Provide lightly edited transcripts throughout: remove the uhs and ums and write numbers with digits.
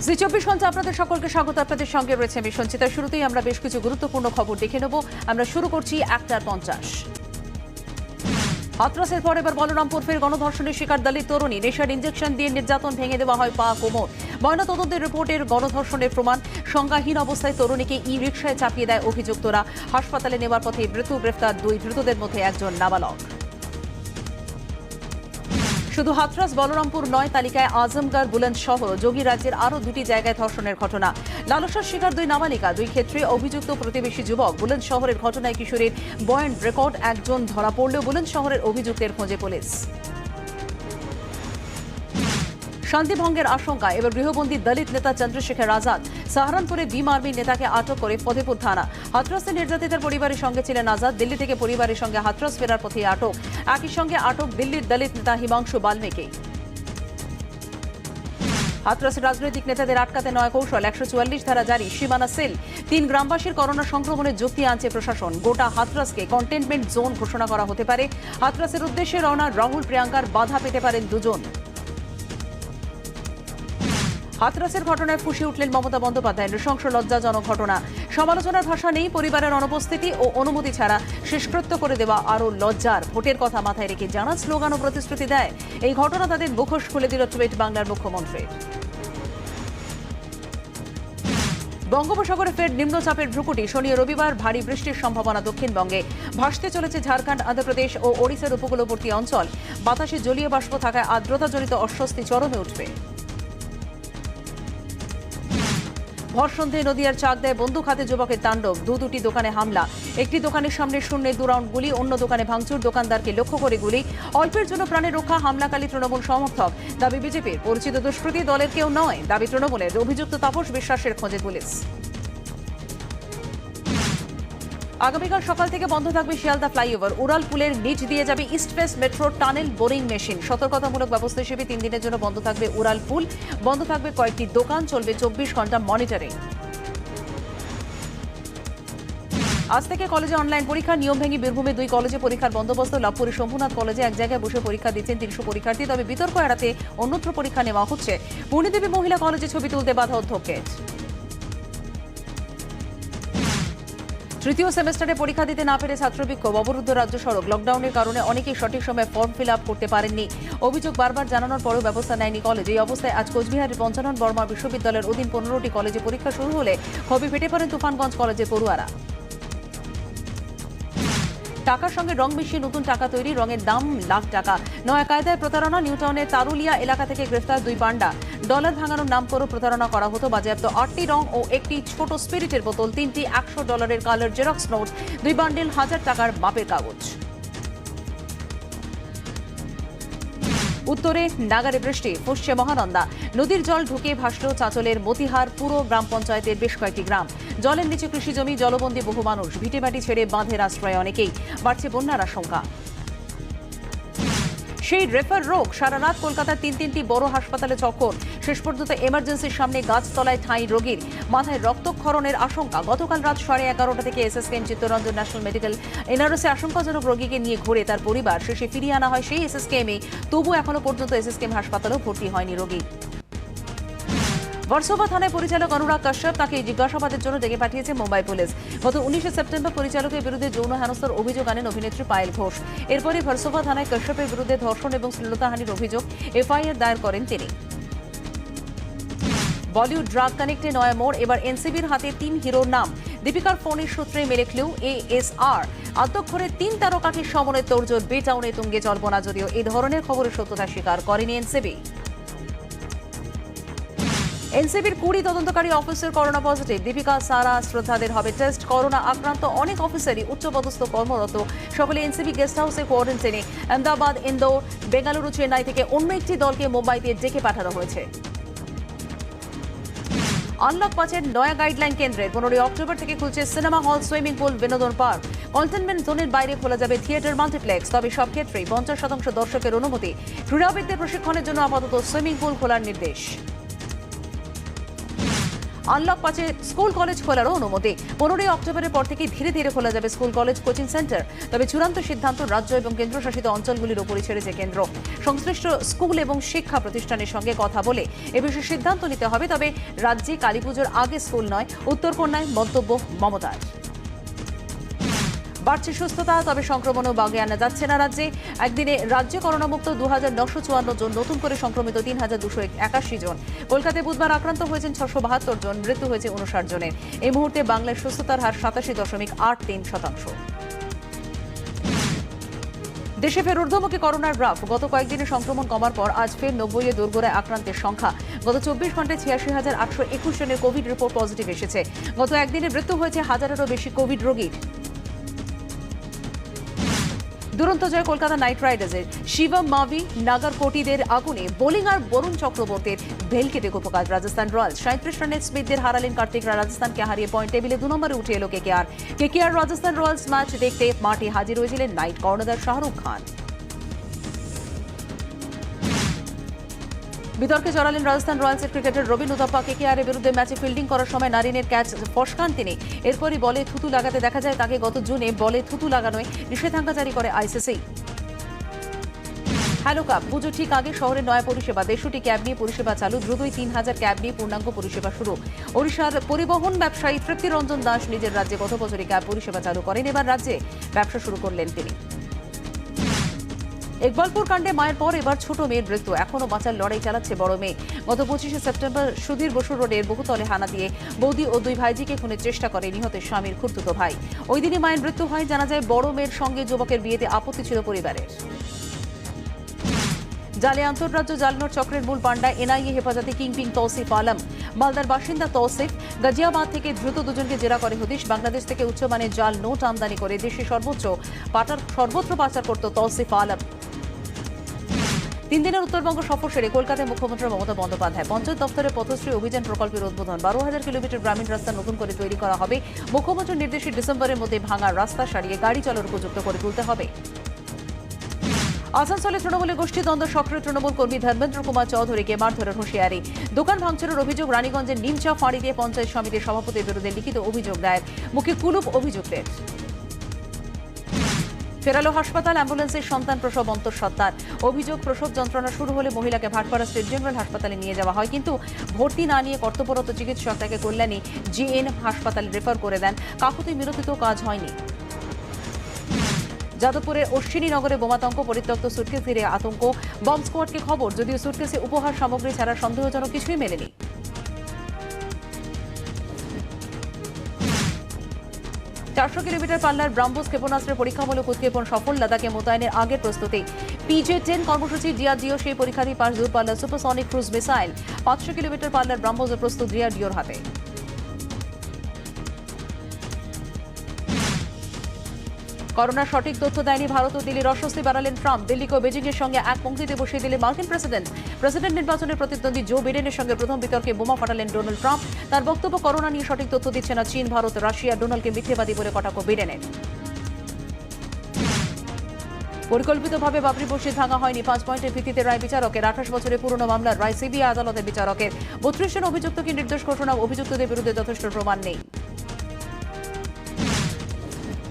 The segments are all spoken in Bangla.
জি 24 ঘন্টা আপনাদের সকলকে স্বাগত। আপনাদের সঙ্গে রয়েছে আমি সঞ্চিতা। শুরুতেই আমরা বেশ কিছু গুরুত্বপূর্ণ খবর দেখে নেব। আমরা শুরু করছি 1:50। হাতরাসের পর এবার বলরামপুর ফের গণধর্ষণের শিকার দলিত তরুণী। নেশার ইঞ্জেকশন দিয়ে নির্যাতন ভেঙে দেওয়া হয় পা কোমর। ময়নাতদন্তের রিপোর্টের গণধর্ষণের প্রমাণ। সংজ্ঞাহীন অবস্থায় তরুণীকে ই রিকশায় চাপিয়ে দেয় অভিযুক্তরা। হাসপাতালে নেওয়ার পথে মৃত্যু। গ্রেফতার দুই ধৃতদের মধ্যে একজন নাবালক। শুধু হাতরাস বলরামপুর নয়, তালিকায় আজমগড়, বুলন্দশহর, যোগী রাজ্যের আরও দুটি জায়গায় ধর্ষণের ঘটনা। লালসার শিকার দুই নাবালিকা, দুই ক্ষেত্রে অভিযুক্ত প্রতিবেশী যুবক। বুলন্দশহরের ঘটনায় কিশোরীর বয়ান রেকর্ড। একজন ধরা পড়লেও বুলন্দশহরের অভিযুক্তের খোঁজে পুলিশ। শান্তিভঙ্গের আশঙ্কা, এবার গৃহবন্দী দলিত নেতা চন্দ্রশেখর আজাদ। সাহারানপুরে ভীম আর্মির নেতাকে আটক করে ফতেপুর থানা। হাতরাসে নির্যাতিতার পরিবারের সঙ্গে ছিলেন আজাদ। দিল্লি থেকে পরিবারের সঙ্গে হাতরাস ফেরার পথে আটক। একই সঙ্গে আটক দিল্লির দলিত নেতা হিমাংশু বাল্মীকি। হাতরাসের রাজনৈতিক নেতাদের আটকাতে নয় কৌশল। 144 ধারা জারি, সীমানা সেল। 3 গ্রামবাসীর করোনা সংক্রমণের যুক্তি আনছে প্রশাসন। গোটা হাতরাসকে কন্টেনমেন্ট জোন ঘোষণা করা হতে পারে। হাতরাসের উদ্দেশ্যে রওনা রাহুল প্রিয়াঙ্কার, বাধা পেতে পারেন দুজন। হাতরাসের ঘটনায় ফুঁসে উঠলেন মমতা বন্দ্যোপাধ্যায়। নৃশংস লজ্জাজনক ঘটনা। সমালোচনার ভাষা নেই। পরিবারের অনুপস্থিতি ও অনুমতি ছাড়া শেষকৃত্য করে দেওয়া আরও লজ্জার। ভোটের কথা মাথায় রেখে জানা স্লোগান ও প্রতিশ্রুতি দেয়। এই ঘটনা তাদের মুখোশ খুলে দিল টুইট বাংলার মুখ্যমন্ত্রী। বঙ্গোপসাগরে ফের নিম্নচাপের ভ্রুকুটি। শনি ও রবিবার ভারী বৃষ্টির সম্ভাবনা দক্ষিণবঙ্গে। ভাসতে চলেছে ঝাড়খণ্ড, অন্ধ্রপ্রদেশ ও ওড়িশার উপকূলবর্তী অঞ্চল। বাতাসে জলীয় বাষ্প থাকায় আর্দ্রতাজনিত অস্বস্তি চরমে উঠবে। ভরসন্ধে নদিয়ার চাকদায় বন্দুক হাতে যুবকের তাণ্ডব। দুটি দোকানে হামলা। একটি দোকানের সামনে শূন্যে 2 রাউন্ড গুলি, অন্য দোকানে ভাঙচুর। দোকানদারকে লক্ষ্য করে গুলি। অল্পের জন্য প্রাণের রক্ষা। হামলাকারী তৃণমূল সমর্থক। দাবি বিজেপির। পরিচিত দুষ্কৃতী দলের কেউ নয়। দাবি তৃণমূলের। অভিযুক্ত তাপস বিশ্বাসের খোঁজে পুলিশ। আগামীকাল সকাল থেকে বন্ধ থাকবে শিয়ালদা ফ্লাইওভার। উড়াল পুলের নিচ দিয়ে যাবে east West metro tunnel boring machine. সতর্কতামূলক ব্যবস্থা হিসেবে 3 দিনের জন্য বন্ধ থাকবে উড়াল পুল। বন্ধ থাকবে কয়েকটি দোকান। চলবে 24 ঘন্টা মনিটরিং। আজ থেকে কলেজে অনলাইন পরীক্ষা। নিয়ম ভেঙে বীরভূমে 2 কলেজে পরীক্ষার বন্দোবস্ত। লাভপুরে শম্ভুনাথ কলেজে এক জায়গায় বসে পরীক্ষা দিচ্ছেন 300 পরীক্ষার্থী। তবে বিতর্ক এড়াতে অন্যত্র পরীক্ষা নেওয়া হচ্ছে। পূর্ণিদেবী মহিলা কলেজে ছবি তুলতে বাধা অধ্যক্ষের। তৃতীয় সেমেস্টারে পরীক্ষা দিতে না পেরে ছাত্রবিক্ষোভ। অবরুদ্ধ রাজ্য সড়ক। লকডাউনের কারণে অনেকেই সঠিক সময়ে ফর্ম ফিল আপ করতে পারেননি। অভিযোগ বারবার জানানোর পরেও ব্যবস্থা নেয়নি কলেজ। এই অবস্থায় আজ কোচবিহারের পঞ্চানন বর্মা বিশ্ববিদ্যালয়ের অধীন 15টি কলেজে পরীক্ষা শুরু হলে ক্ষোভে ফেটে পড়েন তুফানগঞ্জ কলেজের পড়ুয়ারা। টাকার সঙ্গে রং মিশিয়ে নতুন টাকা তৈরি। রঙের দাম লাখ টাকা। নয়া কায়দায় প্রতারণা। নিউটাউনের তারুলিয়া এলাকা থেকে গ্রেফতার 2 পান্ডা। ডলার ভাঙানোর নাম করে প্রতারণা করা হতো। বাজেয়াপ্ত 8টি রং ও একটি ছোট স্পিরিটের বোতল, 3টি $100 কালার জেরক্স নোট, 2 বান্ডেল 1000 টাকার মাপের কাগজ। উত্তরে নাগারে বৃষ্টি। ফুঁসছে মহানন্দা। নদীর জল ঢুকে ভাসল চাঁচলের মতিহার পুরো গ্রাম পঞ্চায়েতের বেশ কয়েকটি গ্রাম। জলের নিচে কৃষিজমি, জলবন্দী বহু মানুষ। ভিটেমাটি ছেড়ে বাঁধের আশ্রয় অনেকেই। বাড়ছে বন্যার আশঙ্কা। সেই রেফার রোগ। সারা রাত কলকাতার 3টি বড় হাসপাতালে চক্কর। শেষ পর্যন্ত এমার্জেন্সির সামনে গাছতলায় ঠাঁই রোগীর। মাথায় রক্তক্ষরণের আশঙ্কা। গতকাল রাত 11:30 থেকে এসএসকেএম চিত্তরঞ্জন ন্যাশনাল মেডিকেল এনআরএসে আশঙ্কাজনক রোগীকে নিয়ে ঘুরে তার পরিবার। শেষে ফিরিয়ে আনা হয় সেই এসএসকেএমে। তবু এখনো পর্যন্ত এসএসকেএম হাসপাতালেও ভর্তি হয়নি রোগী। ভার্সোভা থানায় পরিচালক অনুরাগ কাশ্যপ, তাকে জিজ্ঞাসাবাদের জন্য ডেকে পাঠিয়েছে মুম্বাই পুলিশ। গত 19 সেপ্টেম্বর পরিচালকের বিরুদ্ধে যৌন হেনস্থার অভিযোগ আনেন অভিনেত্রী পায়েল ঘোষ। এরপরে ভার্সোভা থানায় কাশ্যপের বিরুদ্ধে ধর্ষণ এবং শ্লীলতাহানির অভিযোগ এফআইআর দায়ের করেন তিনি। বলিউড ড্রাগ কানেক্টে নয়া মোড়। এবার এনসিবির হাতে 3 হিরোর নাম। দীপিকার ফোনের সূত্রে মেলে ক্লু। ASR আত্মক্ষরে 3 তারকাকে সমরে তোড়জোড়। বে টাউনে তুঙ্গে জল্পনা, যদিও এই ধরনের খবরের সত্যতা স্বীকার করেনি এনসিবি। এনসিবির 20 তদন্তকারী অফিসার করোনা পজিটিভ। দীপিকা, সারা, শ্রদ্ধাদের হবে টেস্ট। করোনা আক্রান্ত অনেক অফিসারই উচ্চপদস্থ কর্মরত। সকলে এনসিবি গেস্ট হাউসে কোয়ারেন্টাইনে। আহমেদাবাদ, ইন্দোর, বেঙ্গালুরু, চেন্নাই থেকে অন্য একটি দলকে মুম্বাইতে ডেকে পাঠানো হয়েছে। আনলক 5-এর নয়া গাইডলাইন কেন্দ্রে 15 অক্টোবর থেকে খুলছে সিনেমা হল, সুইমিং পুল, বিনোদন পার্ক। কন্টেনমেন্ট জোনের বাইরে খোলা যাবে থিয়েটার, মাল্টিপ্লেক্স। তবে সব ক্ষেত্রেই 50% দর্শকের অনুমতি। ক্রীড়াবিদদের প্রশিক্ষণের জন্য আপাতত সুইমিং পুল খোলার নির্দেশ। আনলক 5-এ স্কুল কলেজ খোলারও অনুমতি। 15 অক্টোবরের পর থেকে ধীরে ধীরে খোলা যাবে স্কুল কলেজ কোচিং সেন্টার। তবে চূড়ান্ত সিদ্ধান্ত রাজ্য এবং কেন্দ্রশাসিত অঞ্চলগুলির উপরই ছেড়েছে কেন্দ্র। সংশ্লিষ্ট স্কুল এবং শিক্ষা প্রতিষ্ঠানের সঙ্গে কথা বলে এ বিষয়ে সিদ্ধান্ত নিতে হবে। তবে রাজ্যে কালীপুজোর আগে স্কুল নয়, উত্তরকন্যায় মন্তব্য মমতার। বাড়ছে সুস্থতা, তবে সংক্রমণও বাগে আনা যাচ্ছে না রাজ্যে। একদিনে রাজ্যে করোনামুক্ত 2954 জন, নতুন করে সংক্রমিত 3281 জন। কলকাতায় বুধবার আক্রান্ত হয়েছেন 672 জন, মৃত্যু হয়েছে 59 জনের। এই মুহূর্তে বাংলার সুস্থতার হার 87.83%। দেশে ফের ঊর্ধ্বমুখী করোনার গ্রাফ। গত কয়েকদিনে সংক্রমণ কমার পর আজ ফের 90-এ দোরগোড়ায় আক্রান্তের সংখ্যা। গত 24 ঘন্টায় 86,821 জনের কোভিড রিপোর্ট পজিটিভ এসেছে। গত একদিনে মৃত্যু হয়েছে হাজারেরও বেশি কোভিড রোগীর। দুরন্ত জয় কলকাতা নাইট রাইডার্সের। শিবম মাভি, নাগারকোটিদের আগুনে বোলিং আর বরুণ চক্রবর্তীর ভেলকেটে গোপকাজ রাজস্থান রয়্যালস। 37 রানে স্মিথদের হারালেন কার্তিকরা। রাজস্থানকে হারিয়ে পয়েন্ট টেবিলে 2 নম্বরে উঠে এলো কেকেআর। রাজস্থান রয়্যালস ম্যাচ দেখতে মাঠে হাজির হয়েছিলেন নাইট কর্ণধার শাহরুখ খান। বিতর্কে জড়ালেন রাজস্থান রয়্যালসের ক্রিকেটার রবিন উথাপ্পা। কেকেআরের বিরুদ্ধে ম্যাচে ফিল্ডিং করার সময় নারিনের ক্যাচ ফসকান তিনি। এরপরই বলে থুতু লাগাতে দেখা যায় তাকে। গত জুনে বলে থুতু লাগানোয় নিষেধাজ্ঞা জারি করে আইসিসি। হ্যালো কাপ পুজো ঠিক আগে শহরে নয়া পরিষেবা। 63টি ক্যাব নিয়ে পরিষেবা চালু। দ্রুতই 3000 ক্যাব নিয়ে পূর্ণাঙ্গ পরিষেবা শুরু। ওড়িশার পরিবহন ব্যবসায়ী তৃপ্তি রঞ্জন দাস নিজের রাজ্যে গত বছরই ক্যাব পরিষেবা চালু করেন। এবার রাজ্যে ব্যবসা শুরু করলেন তিনি। ইকবালপুর কাণ্ডে মায়ের পর এবার ছোট মেয়ের মৃত্যু। এখনো বাঁচার লড়াই চালাচ্ছে বড় মেয়ে। গত 25শে সেপ্টেম্বর সুধীর বসু রোডের বহুতলে হানা দিয়ে বৌদি ও 2 ভাইজিকে খুনের চেষ্টা করে নিহতের স্বামীর খুড়তুতো ভাই। ওই দিনই মায়ের মৃত্যু হয়। জানা যায় বড় মেয়ের সঙ্গে যুবকের বিয়েতে আপত্তি ছিল পরিবারের। জালে আন্তঃরাজ্য জালনোট চক্রের মূল পাণ্ডা এনআইএ হেফাজতে কিংপিং তৌসিফ আলম। মালদার বাসিন্দা তৌসিফ গাজিয়াবাদ থেকে দ্রুত দুজনকে জেরা করে হদিশ। বাংলাদেশ থেকে উচ্চমানের জাল নোট আমদানি করে দেশে সর্বত্র পাচার করত তৌসিফ আলম। 3 দিনের উত্তরবঙ্গ সফর সেরে কলকাতায় মুখ্যমন্ত্রী মমতা বন্দ্যোপাধ্যায়। পঞ্চায়েত দপ্তরে পথশ্রী অভিযান প্রকল্পের উদ্বোধন। 12,000 কিলোমিটার গ্রামীণ রাস্তা নতুন করে তৈরি করা হবে। মুখ্যমন্ত্রীর নির্দেশে ডিসেম্বরের মধ্যে ভাঙা রাস্তা সারিয়ে গাড়ি চলার উপযুক্ত করে তুলতে হবে। আসানসোলে তৃণমূলের গোষ্ঠীদ্বন্দ্ব সক্রিয় তৃণমূল কর্মী ধর্মেন্দ্র কুমার চৌধুরীকে মারধরের হুঁশিয়ারি। দোকান ভাঙচুরের অভিযোগ। রানীগঞ্জের নিমচা ফাঁড়ি দিয়ে পঞ্চায়েত সমিতির সভাপতির বিরুদ্ধে লিখিত অভিযোগ দায়ের। মুখে কুলুপ অভিযুক্তের। ফেরালো হাসপাতাল, অ্যাম্বুলেন্সের সন্তান প্রসব অন্তঃসত্ত্বার। অভিযোগ, প্রসব যন্ত্রণা শুরু হলে মহিলাকে ভাটপাড়া স্টেট জেনারেল হাসপাতালে নিয়ে যাওয়া হয়, কিন্তু ভর্তি না নিয়ে কর্তব্যরত চিকিৎসক তাকে কল্যাণী জিএন হাসপাতালে রেফার করে দেন। কাকুতি মিনতিতেও কাজ হয়নি। যাদবপুরের অশ্বিনীনগরে বোমাতঙ্ক, পরিত্যক্ত সুটকেস ঘিরে আতঙ্ক। বম্ব স্কোয়াডকে খবর, যদিও সুটকেসে উপহার সামগ্রী ছাড়া সন্দেহজনক কিছুই মেলেনি। 400 কিলোমিটার পাল্লার ব্রাহ্মোস ক্ষেপণাস্ত্রের পরীক্ষামূলক উৎক্ষেপণ সফল। লাদাখে মোতায়েনের আগের প্রস্তুতি। PJ-10 কর্মসূচি ডিআরডিও সেই পরীক্ষাতেই পাস দূরপাল্লার সুপারসনিক ক্রুজ মিসাইল। 500 কিলোমিটার পাল্লার ব্রাহ্মোস প্রস্তুত ডিআরডিওর হাতে। করোনার সঠিক তথ্য দেয়নি ভারত ও দিল্লির অস্বস্তি বাড়ালেন ট্রাম্প। দিল্লিকে বেজিং এর সঙ্গে এক পংক্তিতে বসিয়ে দিলেন মার্কিন প্রেসিডেন্ট নির্বাচনের প্রতিদ্বন্দ্বী জো বিডেনের সঙ্গে প্রথম বিতর্কে বোমা ফাটালেন ডোনাল্ড ট্রাম্প। তার বক্তব্য, করোনা নিয়ে সঠিক তথ্য দিচ্ছে না চীন, ভারত, রাশিয়া। ডোনাল্ডকে মিথ্যেবাদী বলে কটাক্ষ বিডেনের। পরিকল্পিতভাবে বাবরি মসজিদ ভাঙা হয়নি। 5 পয়েন্টের ভিত্তিতে রায় বিচারকের। 28 বছরের পুরনো মামলার রায় সিবিআই আদালতের বিচারকের। 32 জন অভিযুক্তকে নির্দোষ ঘোষণা। অভিযুক্তদের বিরুদ্ধে যথেষ্ট প্রমাণ নেই।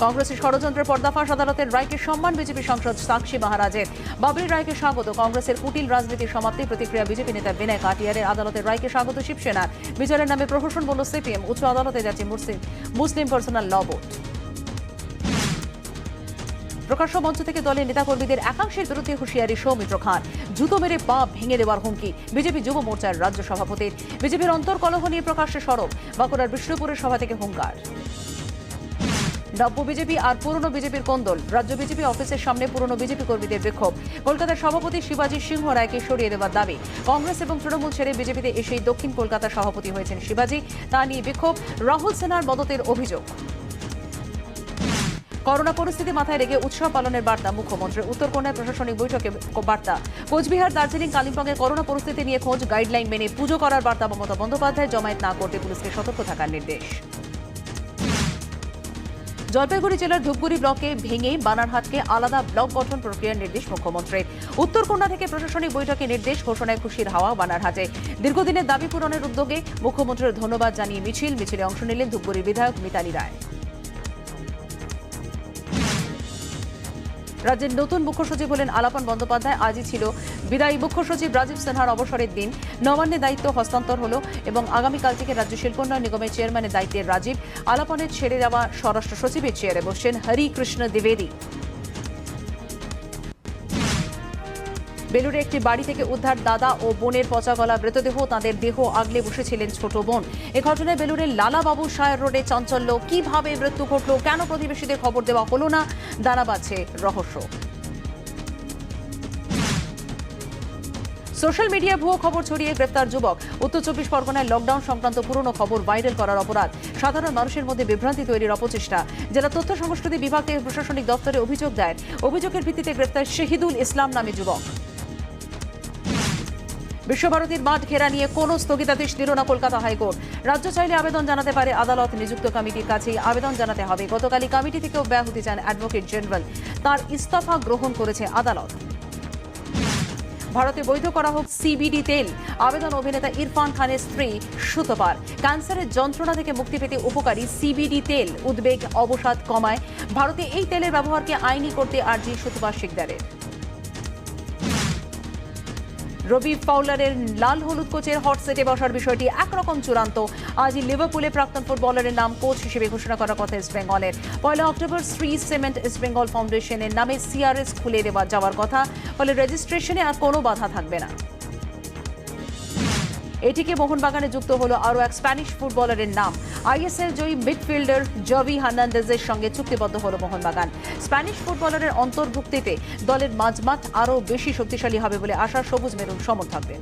কংগ্রেসের ষড়যন্ত্রের পর্দাফাঁস, আদালতের রায়কে সম্মান বিজেপি সাংসদ সাক্ষী মহারাজের। বাবরি রায়কে স্বাগত। কংগ্রেসের কুটিল রাজনীতির সমাপ্তি। প্রতিক্রিয়া বিজেপি নেতা বিনয় কাটিয়ারের। আদালতের রায়কে স্বাগত শিবসেনার। বিচারের নামে প্রহসন বলল সিপিএম। উচ্চ আদালতে যাচ্ছে মুসলিম পার্সোনাল ল বোর্ড। প্রকাশ্য মঞ্চ থেকে দলের নেতাকর্মীদের একাংশের বিরুদ্ধে হুঁশিয়ারি সৌমিত্র খান। জুতো মেরে পা ভেঙে দেওয়ার হুমকি বিজেপি যুব মোর্চার রাজ্য সভাপতির। বিজেপির অন্তর্কলহ নিয়ে প্রকাশ্যে সরব। বাঁকুড়ার বিষ্ণুপুরের সভা থেকে হুঙ্কার। নব্য বিজেপি আর পুরনো বিজেপির কোন্দল। রাজ্য বিজেপি অফিসের সামনে পুরনো বিজেপি কর্মীদের বিক্ষোভ। কলকাতার সভাপতি শিবাজি সিংহ রায়কে সরিয়ে দেওয়ার দাবি। কংগ্রেস এবং তৃণমূল ছেড়ে বিজেপিতে এসেই দক্ষিণ কলকাতার সভাপতি হয়েছেন শিবাজি। তা নিয়ে বিক্ষোভ। রাহুল সেনার মদতের অভিযোগ। করোনা পরিস্থিতি মাথায় রেখে উৎসব পালনের বার্তা মুখ্যমন্ত্রীর। উত্তরকন্যায় প্রশাসনিক বৈঠকে বার্তা। কোচবিহার, দার্জিলিং, কালিম্পংয়ের করোনা পরিস্থিতি নিয়ে খোঁজ। গাইডলাইন মেনে পুজো করার বার্তা মমতা বন্দ্যোপাধ্যায়। জমায়েত না করতে পুলিশকে সতর্ক থাকার নির্দেশ। জলপাইগুড়ি জেলার ধূপগুড়ি ব্লকে ভেঙে বানারহাটকে আলাদা ব্লক গঠন প্রক্রিয়ার নির্দেশ মুখ্যমন্ত্রীর। উত্তরকন্যা থেকে প্রশাসনিক বৈঠকে নির্দেশ, ঘোষণায় খুশির হাওয়া বানারহাটে। দীর্ঘদিনের দাবি পূরণের উদ্যোগে মুখ্যমন্ত্রীর ধন্যবাদ জানিয়ে মিছিলে অংশ নিলেন ধূপগুড়ির বিধায়ক মিতালি রায়। রাজ্যের নতুন মুখ্য সচিব হলেন আলাপন বন্দ্যোপাধ্যায়। আজই ছিল বিদায়ী মুখ্য সচিব রাজীব সিনহার অবসরের দিন। নবান্নে দায়িত্ব হস্তান্তর হলো এবং আগামীকাল থেকে রাজ্য শিল্পোন্নয়ন নিগমের চেয়ারম্যানের দায়িত্বে রাজীব। আলাপনের ছেড়ে যাওয়া স্বরাষ্ট্র সচিবের চেয়ারে বসছেন হরিকৃষ্ণ দ্বিবেদী। বেলুড়ে একটি বাড়ি থেকে উদ্ধার দাদা ও বোনের পচা গলা মৃতদেহ। তাঁদের দেহ আগলে বসেছিলেন ছোট বোন। এ ঘটনায় বেলুড়ের লালাবাবু সায়ের রোডে চাঞ্চল্য। কিভাবে মৃত্যু ঘটল, কেন প্রতিবেশীদের খবর দেওয়া হলো না, দানা বাঁধছে রহস্য। সোশ্যাল মিডিয়ায় ভুয়ো খবর ছড়িয়ে গ্রেফতার যুবক। উত্তর 24 পরগনায় লকডাউন সংক্রান্ত পুরনো খবর ভাইরাল করার অপরাধ, সাধারণ মানুষের মধ্যে বিভ্রান্তি তৈরির অপচেষ্টা। জেলা তথ্য সংস্কৃতি বিভাগ থেকে প্রশাসনিক দপ্তরে অভিযোগ দায়ের। অভিযোগের ভিত্তিতে গ্রেফতার শহীদুল ইসলাম নামে যুবক। বিশ্বভারতীর মাঠ ঘেরা নিয়ে কোনো স্থগিতাদেশ দিল না কলকাতা হাইকোর্ট। রাজ্য চাইলে আবেদন জানাতে পারে আদালত। নিযুক্ত কমিটির কাছেই আবেদন জানাতে হবে। গতকালই কমিটি থেকে অব্যাহতি চান অ্যাডভোকেট জেনারেল। তার ইস্তফা গ্রহণ করেছে আদালত। ভারতে বৈধ করা হোক সিবিডি তেল, আবেদন অভিনেতা ইরফান খানের স্ত্রী সুতপার। ক্যান্সারের যন্ত্রণা থেকে মুক্তি পেতে উপকারী সিবিডি তেল উদ্বেগ অবসাদ কমায়। ভারতে এই তেলের ব্যবহারকে আইনি করতে আর্জি সুতপার শিকদারের। রবি ফাউলারের লাল হলুদ কোচের হট সেটে বসার বিষয়টি একরকম চূড়ান্ত। আজই লিভারপুলে প্রাক্তন ফুটবলারের নাম কোচ হিসেবে ঘোষণা করার কথা ইস্ট বেঙ্গলের। 1 October Shri cement east Bengal ফাউন্ডেশনের নামে সিআরএস খুলে যাওয়ার কথা, ফলে রেজিস্ট্রেশনে আর কোনো বাধা থাকবে না। এটিকে মোহনবাগানে যুক্ত হলো আরও এক স্প্যানিশ ফুটবলারের নাম। আইএসএল জয়ী মিডফিল্ডার জভি হার্নান্দেজের সঙ্গে চুক্তিবদ্ধ হলো মোহনবাগান। স্প্যানিশ ফুটবলারের অন্তর্ভুক্তিতে দলের মাঝমাঠ আরও বেশি শক্তিশালী হবে বলে আশা সবুজ মেরুন সমর্থকদের।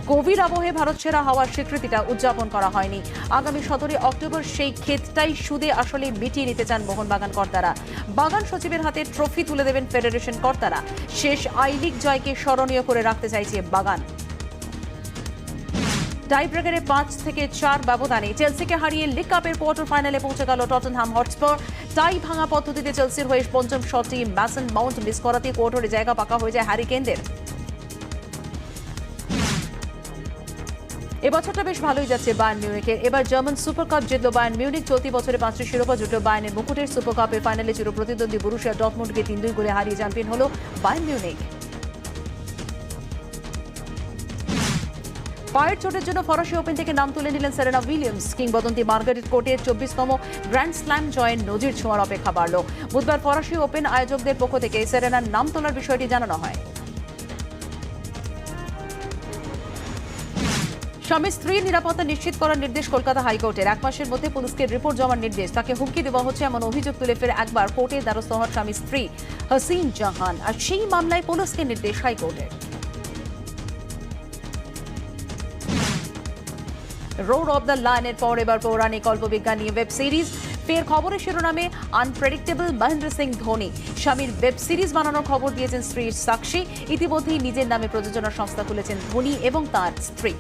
কোভিড আবহে ভারত সেরা হওয়ার স্বীকৃতিটা উদযাপন করা হয়নি। আগামী 17 অক্টোবর সেই ক্ষেতটাই সুদে আসলে মিটিয়ে নিতে চান মোহনবাগান কর্তারা। বাগান সচিবের হাতে ট্রফি তুলে দেবেন ফেডারেশন কর্তারা। শেষ আই লিগ জয়কে স্মরণীয় করে রাখতে চাইছে বাগান। টাই ব্রেকারে 5-4 ব্যবধানে চেলসিকে হারিয়ে লিগ কাপের কোয়ার্টার ফাইনালে পৌঁছে গেল টটেনহাম হটস্পার। টাই ভাঙা পদ্ধতিতে চেলসির হয়ে পঞ্চম শটটি ম্যাসন মাউন্ট মিস করাতে কোয়ার্টারে জায়গা পাকা হয়ে যায় হ্যারি কেনদের। এবছরটা বেশ ভালোই যাচ্ছে বায়ার্ন মিউনিখের। এবার জার্মান সুপার কাপ জিতল বায়ার্ন মিউনিখ। চলতি বছরে 5টি শিরোপা জুটল বায়ার্নের মুকুটের। সুপার কাপের ফাইনালে চির প্রতিদ্বন্দ্বী বরুসিয়া ডর্টমুন্ডকে 3-2 গোলে হারিয়ে চ্যাম্পিয়ন হল বায়ার্ন মিউনিখ। পায়ের চোটের জন্য ফরাসি ওপেন থেকে নাম তুলে নিলেন সেরেনা উইলিয়ামস। কিংবদন্তি মার্গারেট কোর্টের 24তম গ্র্যান্ড স্ল্যাম জয়ের নজির ছোঁয়ার অপেক্ষা বাড়ল। বুধবার ফরাসি ওপেন আয়োজকদের পক্ষ থেকে সেরেনার নাম তোলার বিষয়টি জানানো হয়। স্বামী স্ত্রীর নিরাপত্তা নিশ্চিত করার নির্দেশ কলকাতা হাইকোর্টের। 1 মাসের মধ্যে পুলিশকে রিপোর্ট জমার নির্দেশ। তাকে হুমকি দেওয়া হচ্ছে এমন অভিযোগ তুলে ফের একবার কোর্টের দ্বারস্থ হওয়ার স্বামী স্ত্রী হাসিন জাহান। আর সেই মামলায় পুলিশকে নির্দেশ হাইকোর্টের। রোড অব দ্য লায়নের পর এবার পৌরাণিক কল্পবিজ্ঞান নিয়ে ওয়েব সিরিজ। ফের খবরের শিরোনামে আনপ্রেডিক্টেবল মহেন্দ্র সিং ধোনি। স্বামীর ওয়েব সিরিজ বানানোর খবর দিয়েছেন স্ত্রীর সাক্ষী। ইতিমধ্যেই নিজের নামে প্রযোজনা সংস্থা খুলেছেন ধোনি এবং তার স্ত্রী।